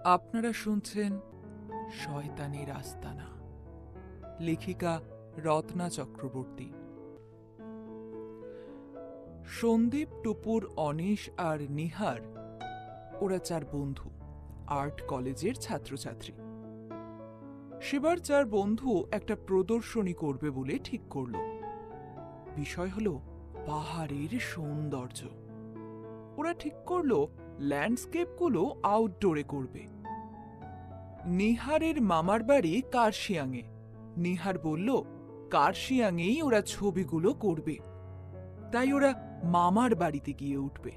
আপনারা শুনছেন শয়তানের আস্তানা, লেখিকা রত্না চক্রবর্তী। সন্দীপ, টুপুর, অনিশ আর নিহার ওরা 4 বন্ধু, আর্ট কলেজের ছাত্রছাত্রী। সেবার 4 বন্ধু একটা প্রদর্শনী করবে বলে ঠিক করল। বিষয় হলো পাহাড়ের সৌন্দর্য। ওরা ঠিক করল ল্যান্ডস্কেপগুলো আউটডোরে করবে। নিহারের মামার বাড়ি কার্শিয়াংয়ে। নিহার বলল কার্শিয়াংয়েই ওরা ছবিগুলো করবে, তাই ওরা মামার বাড়িতে গিয়ে উঠবে।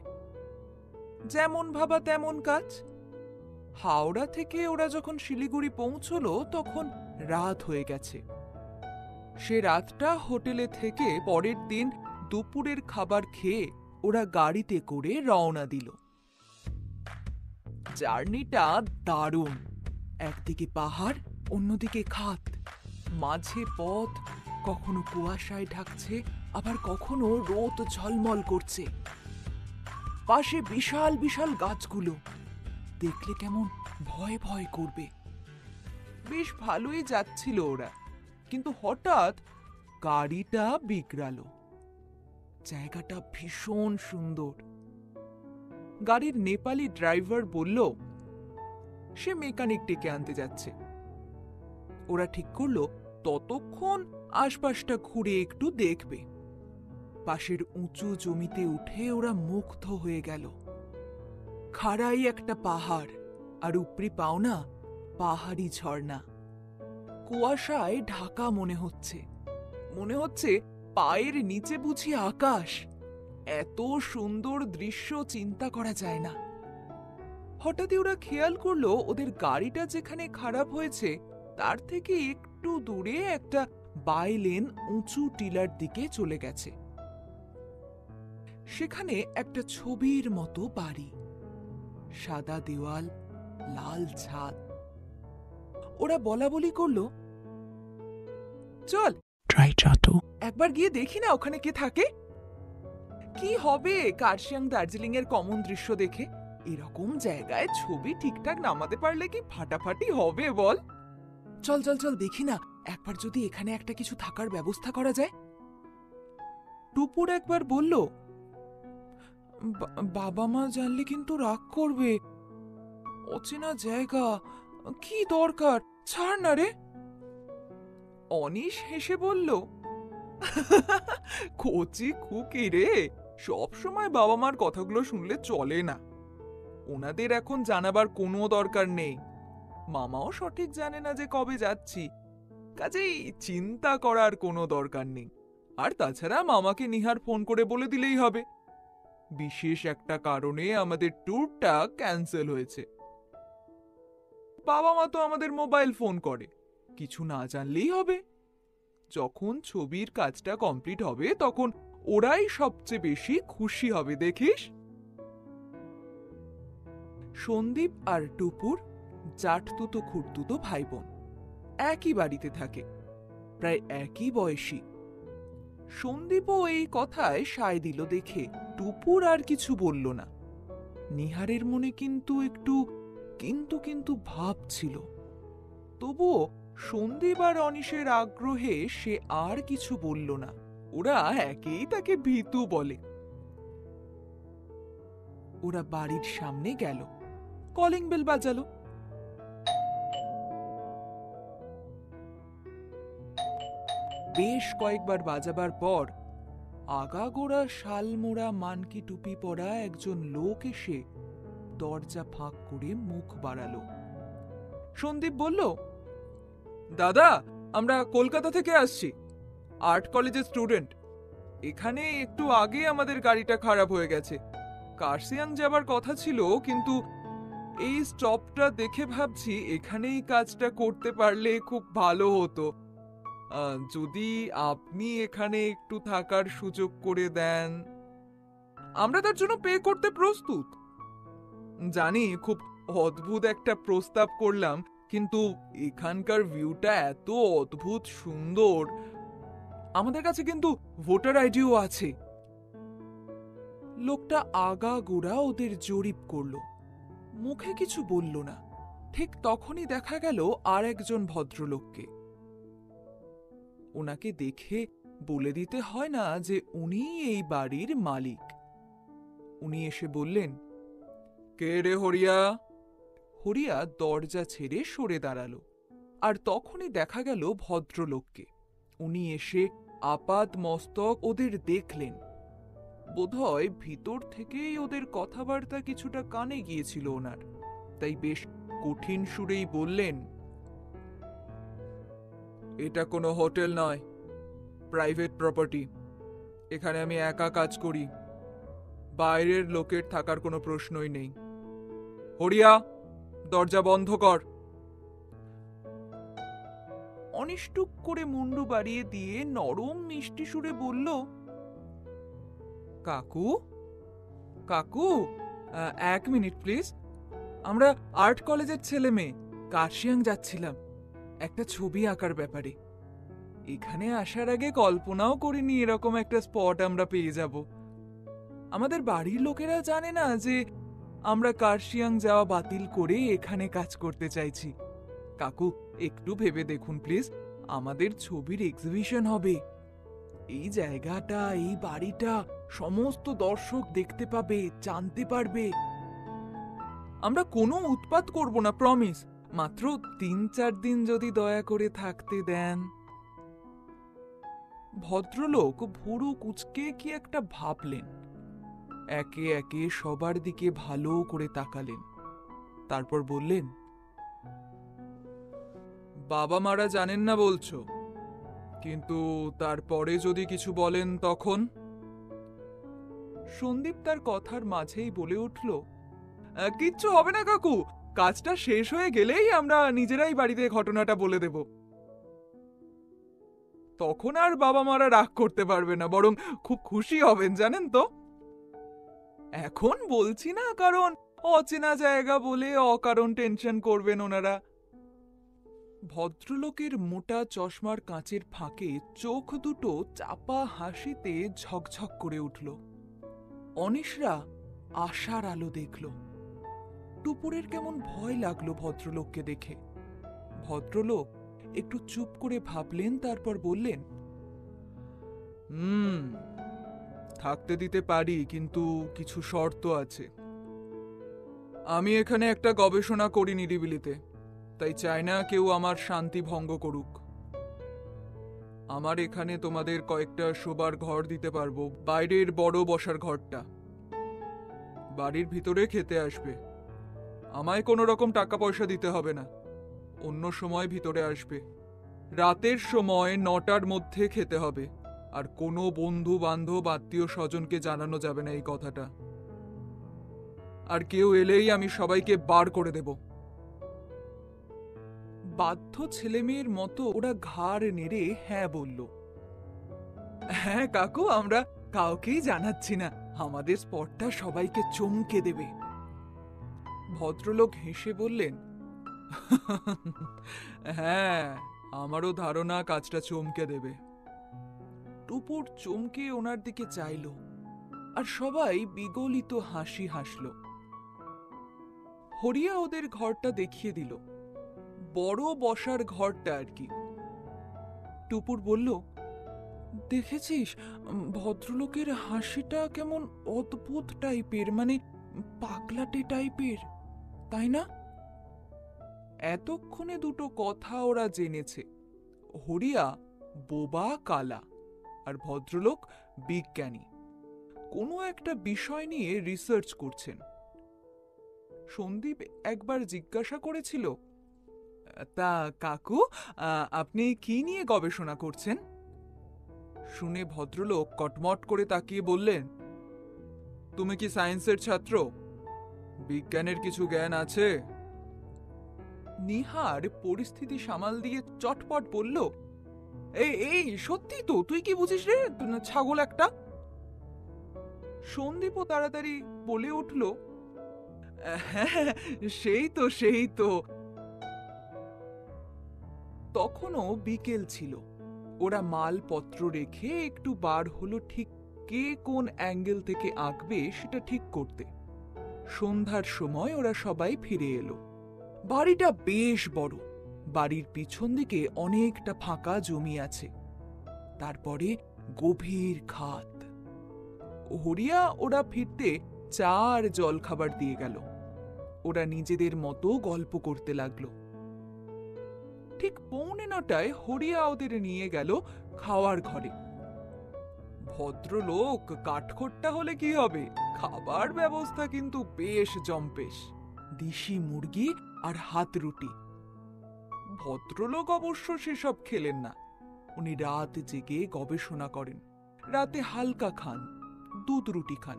যেমন ভাবা তেমন কাজ। হাওড়া থেকে ওরা যখন শিলিগুড়ি পৌঁছলো তখন রাত হয়ে গেছে। সে রাতটা হোটেলে থেকে পরের দিন দুপুরের খাবার খেয়ে ওরা গাড়িতে করে রওনা দিল। জার্নিটা দারুণ। একদিকে পাহাড়, অন্যদিকে খাত, মাঝে পথ, কখনো কুয়াশায় ঢাকছে, আবার কখনো রোদ ঝলমল করছে। পাশে বিশাল বিশাল গাছগুলো, দেখলে কেমন ভয় ভয় করবে। বেশ ভালোই যাচ্ছিল ওরা, কিন্তু হঠাৎ গাড়িটা বিগড়ালো। জায়গাটা ভীষণ সুন্দর। গাড়ির নেপালি ড্রাইভার বলল সে মেকানিক ডেকে আনতে যাচ্ছে। ওরা ঠিক করলো ততক্ষণ আশপাশটা ঘুরে একটু দেখবে। পাশের উঁচু জমিতে উঠে ওরা মুগ্ধ হয়ে গেল। খাড়াই একটা পাহাড়, আর উপরি পাওনা পাহাড়ি ঝর্ণা। কুয়াশায় ঢাকা মনে হচ্ছে পায়ের নিচে বুঝি আকাশ। এত সুন্দর দৃশ্য চিন্তা করা যায় না। হঠাৎই ওরা খেয়াল করলো ওদের গাড়িটা যেখানে খারাপ হয়েছে তার থেকে একটু দূরে একটা বাইলেন উঁচু টিলার দিকে চলে গেছে। সেখানে একটা ছবির মতো বাড়ি, সাদা দেওয়াল, লাল ছাদ। ওরা বলাবলি করলো চল একবার গিয়ে দেখি না ওখানে কে থাকে। কি হবে কার্শিয়াং দার্জিলিং এর কমন দৃশ্য দেখে? এরকম জায়গায় ছবি ঠিকঠাক নামাতে পারলে কি ফাটাফাটি হবে বল? চল চল চল দেখি না, একবার যদি এখানে একটা কিছু থাকার ব্যবস্থা করা যায়। টুপুর একবার বলল বাবা মা জানলে কিন্তু রাগ করবে। অচেনা জায়গা, কি দরকার, ছাড় না রে। অনিশ হেসে বলল কচি খুকি রে, সব সময় বাবা মার কথাগুলো শুনলে চলে না। ওনাদের এখন জানাবার কোনো দরকার নেই। মামাও সঠিক জানে না যে কবে যাচ্ছি, কাজেই চিন্তা করার কোনো দরকার নেই। আর তাছাড়া মামাকে নিহার ফোন করে বলে দিলেই হবে বিশেষ একটা কারণে আমাদের ট্যুরটা ক্যান্সেল হয়েছে। বাবা মা তো আমাদের মোবাইল ফোন করে, কিছু না জানলেই হবে। যখন ছবির কাজটা কমপ্লিট হবে তখন ওরাই সবচেয়ে বেশি খুশি হবে, দেখিস। সন্দীপ আর টুপুর জাঠতুতো খুড়তুতো ভাই বোন, একই বাড়িতে থাকে, প্রায় একই বয়সী। সন্দীপও এই কথায় সায় দিল দেখে টুপুর আর কিছু বলল না। নিহারের মনে কিন্তু একটু কিন্তু কিন্তু ভাব ছিল। তবুও সন্দীপ আর অনিশের আগ্রহে সে আর কিছু বলল না। ওরা একেই তাকে ভীতু বলে। ওরা বাড়ির সামনে গেল, কলিং বেল বাজালো। বেশ কয়েকবার বাজাবার পর আগাগোড়া শালমোড়া মানকি টুপি পরা একজন লোক এসে দরজা ফাঁক করে মুখ বাড়ালো। সন্দীপ বলল দাদা, আমরা কলকাতা থেকে আসছি, আর্ট কলেজের স্টুডেন্ট। এখানে একটু আগে আমাদের গাড়িটা খারাপ হয়ে গেছে। কার্শিয়াং যাবার কথা ছিল, কিন্তু এই স্টপটা দেখে ভাবছি এখানেই কাজটা করতে পারলে খুব ভালো হতো। যদি আপনি এখানে একটু থাকার সুযোগ করে দেন। আমরা তার জন্য পে করতে প্রস্তুত। জানি খুব অদ্ভুত একটা প্রস্তাব করলাম, কিন্তু এখানকার ভিউটা এত অদ্ভুত সুন্দর। আমাদের কাছে কিন্তু ভোটার আইডিও আছে। লোকটা আগাগোড়া ওদের জরিপ করলো, মুখে কিছু বলল না, ঠিক তখনই দেখা গেল আর একজন ভদ্রলোককে। ওনাকে দেখে বলে দিতে হয় না যে উনি এই বাড়ির মালিক। উনি এসে বললেন, কে রে হরিয়া? হরিয়া দরজা ছেড়ে সরে দাঁড়ালো, আর তখনই দেখা গেল ভদ্রলোককে। উনি এসে আপাদ মস্তক ওদের দেখলেন। বোধহয় ভিতর থেকেই ওদের কথাবার্তা কিছুটা কানে গিয়েছিল ওনার, তাই বেশ কঠিন সুরেই বললেন, এটা কোনো হোটেল নয়, প্রাইভেট প্রপার্টি। এখানে আমি একা কাজ করি, বাইরের লোকের থাকার কোনো প্রশ্নই নেই। হরিয়া, দরজা বন্ধ কর। অনিষ্টুক করে মুন্ডু বাড়িয়ে দিয়ে নরম মিষ্টি সুরে বলল, কাকু কাকু, 1 মিনিট প্লিজ। আমরা আর্ট কলেজের ছেলে মেয়ে কার্শিয়াং যাচ্ছিলাম একটা ছবি আঁকার ব্যাপারে। এখানে আসার আগে কল্পনাও করিনি এরকম একটা স্পট আমরা পেয়ে যাব। আমাদের বাড়ির লোকেরা জানে না যে আমরা কার্শিয়াং যাওয়া বাতিল করে এখানে কাজ করতে চাইছি। কাকু, একটু ভেবে দেখুন প্লিজ, আমাদের ছবির এক্সিবিশন হবে। এই জায়গাটা, এই বাড়িটা সমস্ত দর্শক দেখতে পাবে, জানতে পারবে। আমরা কোনো উৎপাত করব না, প্রমিস। মাত্র 3-4 দিন যদি দয়া করে থাকতে দেন। ভদ্রলোক ভুরু কুঁচকে কি একটা ভাবলেন, একে একে সবার দিকে ভালো করে তাকালেন, তারপর বললেন, বাবা মারা জানেন না বলছো, কিন্তু তারপরে যদি কিছু বলেন তখন? সন্দীপ তার কথার মাঝেই বলে উঠল, কিচ্ছু হবে না কাকু, কাজটা শেষ হয়ে গেলেই আমরা নিজেরাই বাড়িতে ঘটনাটা বলে দেব। তখন আর বাবা মারা রাগ করতে পারবে না, বরং খুব খুশি হবেন জানেন তো। এখন বলছি না, কারণ অচেনা জায়গা বলে অকারণ টেনশন করবেন ওনারা। ভদ্রলোকের মোটা চশমার কাঁচের ফাঁকে চোখ দুটো চাপা হাসিতে ঝকঝক করে উঠল। অনিশরা আশার আলো দেখল। টুপুরের কেমন ভয় লাগলো ভদ্রলোককে দেখে। ভদ্রলোক একটু চুপ করে ভাবলেন, তারপর বললেন, থাকতে দিতে পারি, কিন্তু কিছু শর্ত আছে। আমি এখানে একটা গবেষণা করি নিরিবিলিতে, তাই চাই না কেউ আমার শান্তি ভঙ্গ করুক। আমার এখানে তোমাদের কয়েকটা শোবার ঘর দিতে পারবো, বাইরের বড় বসার ঘরটা। বাড়ির ভিতরে খেতে আসবে, আমায় কোনো রকম টাকা পয়সা দিতে হবে না, অন্য সময় ভিতরে আসবে। রাতের সময় 9টার মধ্যে খেতে হবে, আর কোনো বন্ধু বান্ধব আত্মীয় স্বজনকে জানানো যাবে না এই কথাটা। আর কেউ এলেই আমি সবাইকে বার করে দেব। বাধ্য ছেলে মেয়ের মতো ওরা ঘাড় নেড়ে হ্যাঁ বলল। হ্যাঁ কাকু, আমরা কাউকেই জানাচ্ছি না, আমাদের স্পটটা সবাইকে চমকে দেবে। ভদ্রলোক হেসে বললেন, হ্যাঁ, আমারও ধারণা কাজটা চমকে দেবে। টুপুর চমকে ওনার দিকে চাইল, আর সবাই বিগলিত হাসি হাসল। হরিয়া ওদের ঘরটা দেখিয়ে দিল, বড় বসার ঘরটা আর কি। টুপুর বলল, দেখেছিস, ভদ্রলোকের হাসিটা কেমন অদ্ভুত টাইপের, মানে পাগলাটে টাইপের, তাই না? এতক্ষণে দুটো কথা ওরা জেনেছে, হরিয়া বোবা কালা, আর ভদ্রলোক বিজ্ঞানী, কোনো একটা বিষয় নিয়ে রিসার্চ করছেন। সন্দীপ একবার জিজ্ঞাসা করেছিল, তা কাকু, আপনি কি নিয়ে গবেষণা করছেন? শুনে ভদ্রলোক কটমট করে তাকিয়ে বললেন, তুমি কি সায়েন্সের ছাত্র? বিজ্ঞানের কিছু জ্ঞান আছে? নিহার পরিস্থিতি সামাল দিয়ে চটপট বলল, এই সত্যি তো, তুই কি বুঝিস রে ছাগল একটা। সন্দীপও তাড়াতাড়ি বলে উঠল, হ্যাঁ, সেই তো। তখনও বিকেল ছিল, ওরা মালপত্র রেখে একটু বার হলো ঠিক কে কোন অ্যাঙ্গেল থেকে আঁকবে সেটা ঠিক করতে। সন্ধ্যার সময় ওরা সবাই ফিরে এলো। বাড়িটা বেশ বড়। বাড়ির পিছন দিকে অনেকটা ফাঁকা জমি আছে, তারপরে গভীর খাদ। হরিয়া ওরা ফিরতে চা আর জল খাবার দিয়ে গেল। ওরা নিজেদের মতো গল্প করতে লাগলো। ঠিক 8:45 হরিয়া ওদের নিয়ে গেল খাওয়ার ঘরে। ভদ্রলোক কাঠখোট্টা হলে কি হবে, খাবার ব্যবস্থা কিন্তু বেশ জম্পেশ। দেশি মুরগি আর হাত রুটি। ভদ্রলোক অবশ্য সেসব খেলেন না। উনি রাত জেগে গবেষণা করেন, রাতে হালকা খান, দুধ রুটি খান।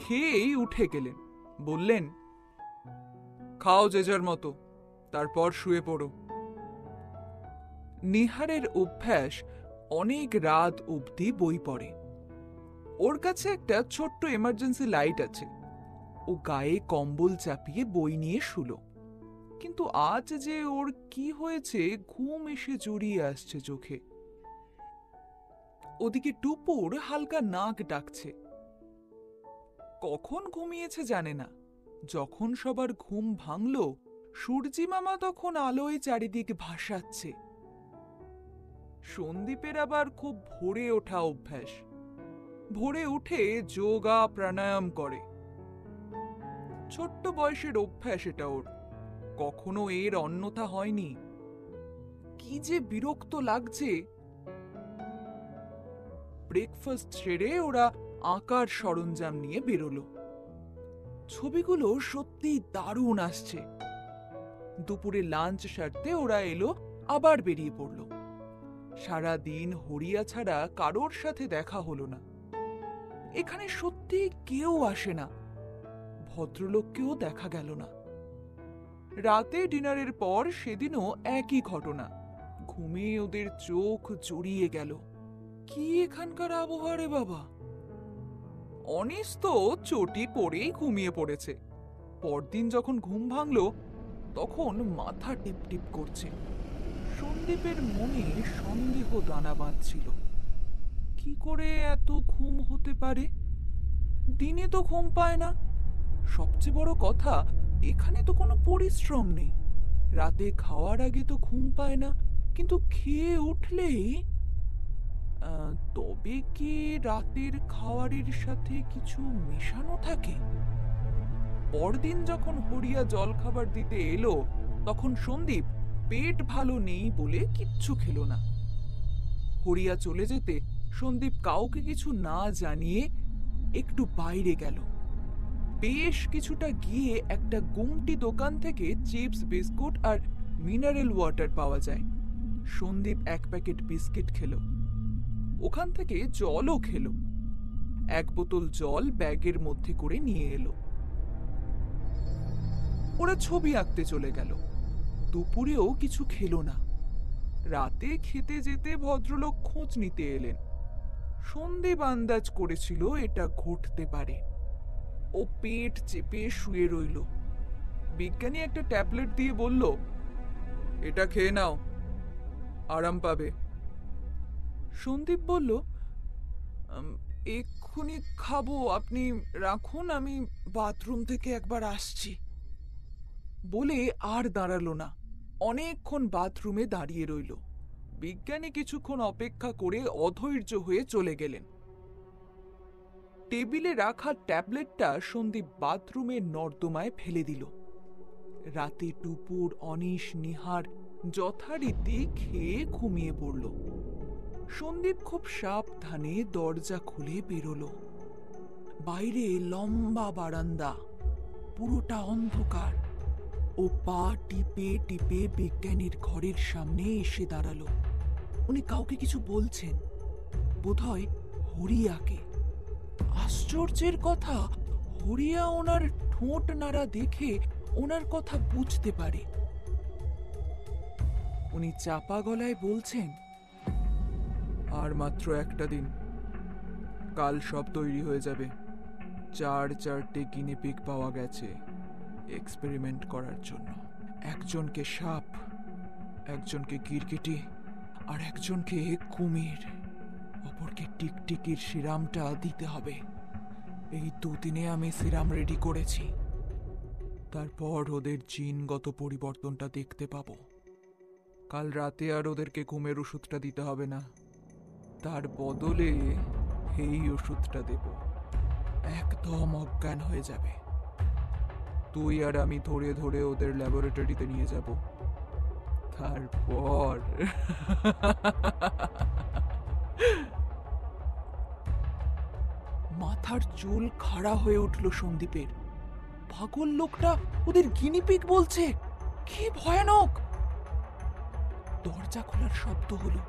খেয়েই উঠে গেলেন, বললেন, খাও যে যার মতো, তারপর শুয়ে পড়ো। নিহারের অভ্যাস অনেক রাত অবধি বই পড়ে। ওর কাছে একটা ছোট্ট এমার্জেন্সি লাইট আছে। ও গায়ে কম্বল চাপিয়ে বই নিয়ে শুলো। কিন্তু আজ যে ওর কি হয়েছে, ঘুম এসে জড়িয়ে আসছে চোখে। ওদিকে টুপুর হালকা নাক ডাকছে। কখন ঘুমিয়েছে জানে না। যখন সবার ঘুম ভাঙল, সূর্যি মামা তখন আলোয় চারিদিক ভাসাচ্ছে। সন্দীপের আবার খুব ভোরে ওঠা অভ্যাস। ভোরে উঠে যোগা প্রাণায়াম করে। ছোট্ট বয়সের অভ্যাস এটা ওর, কখনো এর অন্যথা হয়নি। কি যে বিরক্ত লাগছে। ব্রেকফাস্ট সেরে ওরা আঁকার সরঞ্জাম নিয়ে বেরোলো। ছবিগুলো সত্যি দারুণ আসছে। দুপুরে লাঞ্চ সারতে ওরা এলো, আবার বেরিয়ে পড়ল। সারাদিন হরিয়া ছাড়া কারোর সাথে দেখা হলো না। এখানে সত্যি কেউ আসে না। ভদ্রলোককেও দেখা গেল না। রাতে ডিনারের পর সেদিনও একই ঘটনা। ঘুমিয়ে ওদের চোখ জড়িয়ে গেল। কি এখানকার আবহাওয়া রে বাবা! অনিস তো চটি পরেই ঘুমিয়ে পড়েছে। পরদিন যখন ঘুম ভাঙল, তখন মাথা টিপটিপ করছে। সন্দীপের মনে সন্দেহ দানা বাঁধছিল। কি করে এত ঘুম হতে পারে? দিনে তো ঘুম পায় না। সবচেয়ে বড় কথা, এখানে তো কোনো পরিশ্রম নেই। রাতে খাওয়ার আগে তো ঘুম পায় না, কিন্তু খেয়ে উঠলেই। তবে কি রাতের খাওয়ারের সাথে কিছু মেশানো থাকে? পরদিন যখন হরিয়া জল খাবার দিতে এলো, তখন সন্দীপ পেট ভালো নেই বলে কিচ্ছু খেলো না। হরিয়া চলে যেতে সন্দীপ কাউকে কিছু না জানিয়ে একটু বাইরে গেল। বেশ কিছুটা গিয়ে একটা গুমটি দোকান থেকে চিপস, বিস্কুট আর মিনারেল ওয়াটার পাওয়া যায়। সন্দীপ এক প্যাকেট বিস্কিট খেলো। ওখান থেকে জলও খেলো। এক বোতল জল ব্যাগের মধ্যে করে নিয়ে এলো। ওরা ছবি আঁকতে চলে গেল। দুপুরেও কিছু খেলো না। রাতে খেতে যেতে ভদ্রলোক খোঁজ নিতে এলেন। সন্দীপ আন্দাজ করেছিল এটা ঘটতে পারে। ও পেট চেপে শুয়ে রইল। বিজ্ঞানী একটা ট্যাবলেট দিয়ে বলল, এটা খেয়ে নাও, আরাম পাবে। সন্দীপ বলল, এক্ষুনি খাবো, আপনি রাখুন, আমি বাথরুম থেকে একবার আসছি। বলে আর দাঁড়ালো না। অনেকক্ষণ বাথরুমে দাঁড়িয়ে রইল। বিজ্ঞানী কিছুক্ষণ অপেক্ষা করে অধৈর্য হয়ে চলে গেলেন। টেবিলে রাখা ট্যাবলেটটা সন্দীপ বাথরুমের নর্দমায় ফেলে দিল। রাতে টুপুর, অনিশ, নিহার যথারীতি খেয়ে ঘুমিয়ে পড়ল। সন্দীপ খুব সাবধানে দরজা খুলে বেরোলো। বাইরে লম্বা বারান্দা, পুরোটা অন্ধকার। ও পা টিপে টিপে বিজ্ঞানীর ঘরের সামনে এসে দাঁড়ালো। উনি কাউকে কিছু বলছেন, বোধহয় হরিয়াকে। আশ্চর্যের কথা, হরিয়া ওনার ঠোঁট নাড়া দেখে ওনার কথা বুঝতে পারে। উনি চাপা গলায় বলছেন, আর মাত্র একটা দিন, কাল সব তৈরি হয়ে যাবে। 4 গিনিপিগ পাওয়া গেছে এক্সপেরিমেন্ট করার জন্য। একজনকে সাপ, একজনকে গিরগিটি, আর একজনকে কুমির। অপরকে টিকটিকির সিরামটা দিতে হবে। এই 2 দিনে আমি সিরাম রেডি করেছি। তারপর ওদের জিনগত পরিবর্তনটা দেখতে পাবো। কাল রাতে আর ওদেরকে ঘুমের ওষুধটা দিতে হবে না, তার বদলে এই ওষুধটা দেব। একদম অজ্ঞান হয়ে যাবে। তুই আর আমি ধরে ধরে ওদের ল্যাবরেটরিতে নিয়ে যাব। তারপর মাথার চুল খাড়া হয়ে উঠল সন্দীপের। পাগল লোকটা ওদের গিনিপিগ বলছে! কি ভয়ানক! দরজা খোলার শব্দ হলো।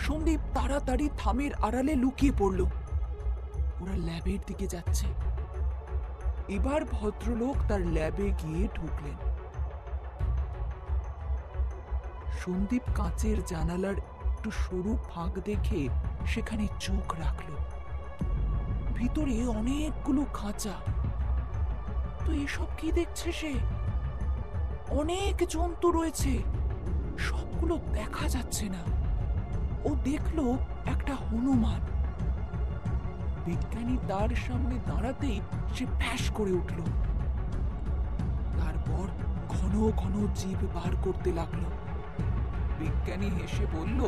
সন্দীপ তাড়াতাড়ি থামের আড়ালে লুকিয়ে পড়ল। ওরা ল্যাবের দিকে যাচ্ছে। এবার ভদ্রলোক তার ল্যাবে গিয়ে ঢুকলেন। সন্দীপ কাঁচের জানালার একটু সরু ফাঁক দেখে সেখানে চোখ রাখল। ভিতরে অনেকগুলো খাঁচা। তো এসব কি দেখছে সে? অনেক জন্তু রয়েছে, সবগুলো দেখা যাচ্ছে না। ও দেখলো একটা হনুমান। বিজ্ঞানী তার সামনে দাঁড়াতেই সে ফ্যাস করে উঠল। তারপর ঘন ঘন জিভ বার করতে লাগলো। বিজ্ঞানী হেসে বলল,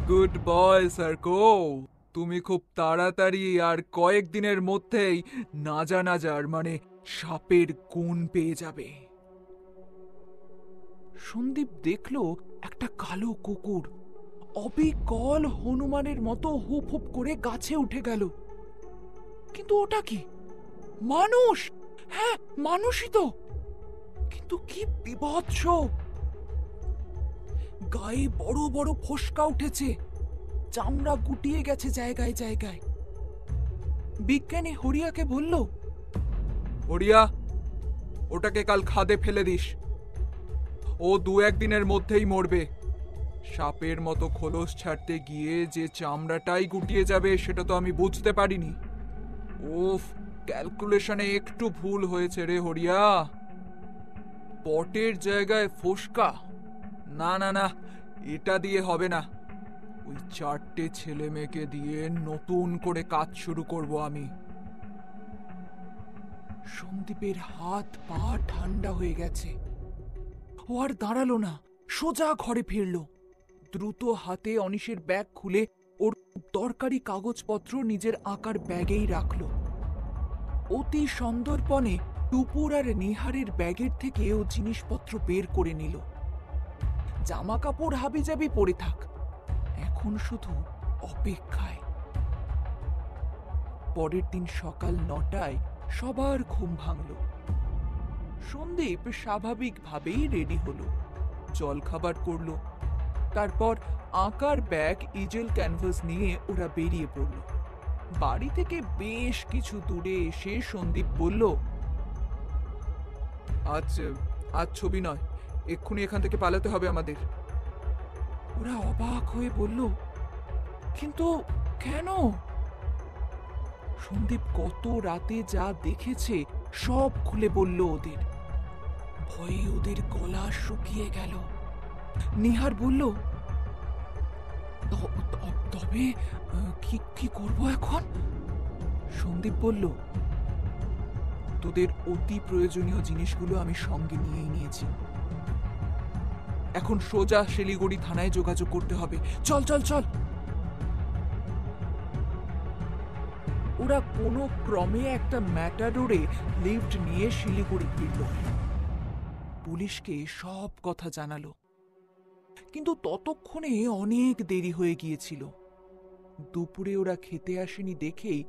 গুড বয় সার্কো, তুমি খুব তাড়াতাড়ি আর কয়েকদিনের মধ্যেই নাজার মানে সাপের গুণ পেয়ে যাবে। সন্দীপ দেখল একটা কালো কুকুর অবিকল হনুমানের মতো হুপ হুপ করে গাছে উঠে গেল। কিন্তু ওটা কি? মানুষ! হ্যাঁ, মানুষই তো। কিন্তু কি বিভৎস! গায়ে বড় বড় ফোস্কা উঠেছে, চামড়া গুটিয়ে গেছে জায়গায় জায়গায়। বিজ্ঞানী হরিয়াকে বলল, হরিয়া, ওটাকে কাল খাদে ফেলে দিস। ও 2-1 দিনের মধ্যেই মরবে। সাপের মতো খোলস ছাড়তে গিয়ে যে চামড়াটাই গুটিয়ে যাবে সেটা তো আমি বুঝতে পারিনি। উফ, ক্যালকুলেশনে একটু ভুল হয়েছে রে হরিয়া। পটের জায়গায় ফোস্কা? না না না, এটা দিয়ে হবে না। ওই 4টে ছেলে মেয়েকে দিয়ে নতুন করে কাজ শুরু করব আমি। সন্দীপের হাত পা ঠান্ডা হয়ে গেছে। ও আর দাঁড়ালো না, সোজা ঘরে ফিরল। দ্রুত হাতে অনিশের ব্যাগ খুলে ওর দরকারি কাগজপত্র নিজের আঁকার ব্যাগেই রাখল। অতি সন্দর্পণে টুপুর আর নিহারের ব্যাগের থেকে ও জিনিসপত্র বের করে নিল। জামা কাপড় হাবিজাবি পরে থাক, এখন শুধু অপেক্ষায়। পরের দিন সকাল 9টায় সবার ঘুম ভাঙল। সন্দীপ স্বাভাবিকভাবেই রেডি হলো, জলখাবার করলো। তারপর আঁকার ব্যাগ, ইজেল ক্যানভাস নিয়ে ওরা বেরিয়ে পড়ল। বাড়ি থেকে বেশ কিছু দূরে এসে সন্দীপ বলল, আজ ছবি নয়, এক্ষুনি এখান থেকে পালাতে হবে আমাদের। ওরা অবাক হয়ে বলল, কিন্তু কেন? সন্দীপ গত রাতে যা দেখেছে সব খুলে বলল ওদের। ভয়ে ওদের গলা শুকিয়ে গেল। নিহার বলল, তবে কি করব এখন? সন্দীপ বলল, তোদের অতি প্রয়োজনীয় জিনিসগুলো আমি সঙ্গে নিয়েই নিয়েছি। এখন সোজা শিলিগুড়ি থানায় যোগাযোগ করতে হবে। চল চল চল। ওরা কোনো ক্রমে একটা ম্যাটাডোরে লিফট নিয়ে শিলিগুড়ি ফিরল। পুলিশকে সব কথা জানালো, কিন্তু ততক্ষণে অনেক দেরি হয়ে গিয়েছিল। দুপুরে ওরা খেতে আসেনি দেখেই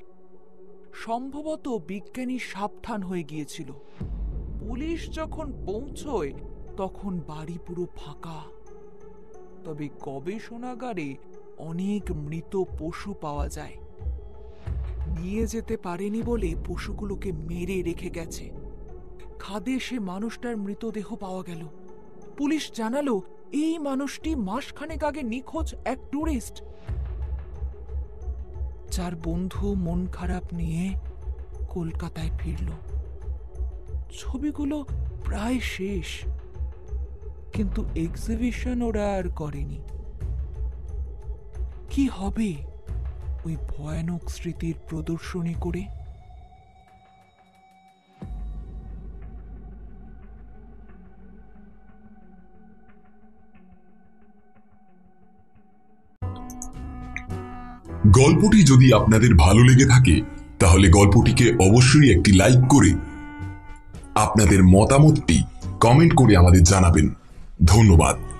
সম্ভবত বিজ্ঞানী সাবধান হয়ে গিয়েছিল। পুলিশ যখন পৌঁছয় তখন বাড়ি পুরো ফাঁকা। তবে গবেষণাগারে অনেক মৃত পশু পাওয়া যায়। নিয়ে যেতে পারেনি বলে পশুগুলোকে মেরে রেখে গেছে। খাদে সে মানুষটার মৃতদেহ পাওয়া গেল। পুলিশ জানালো এই মানুষটি মাসখানেক আগে নিখোঁজ এক টুরিস্ট, যার বন্ধু মন খারাপ নিয়ে কলকাতায় ফিরল। ছবিগুলো প্রায় শেষ, কিন্তু এক্সিবিশন ওরা আর করেনি। কি হবে ওই ভয়ানক স্মৃতির প্রদর্শনী করে? গল্পটি যদি আপনাদের ভালো লেগে থাকে তাহলে গল্পটিকে অবশ্যই একটি লাইক করে আপনাদের মতামতটি কমেন্ট করে আমাদের জানাবেন। ধন্যবাদ।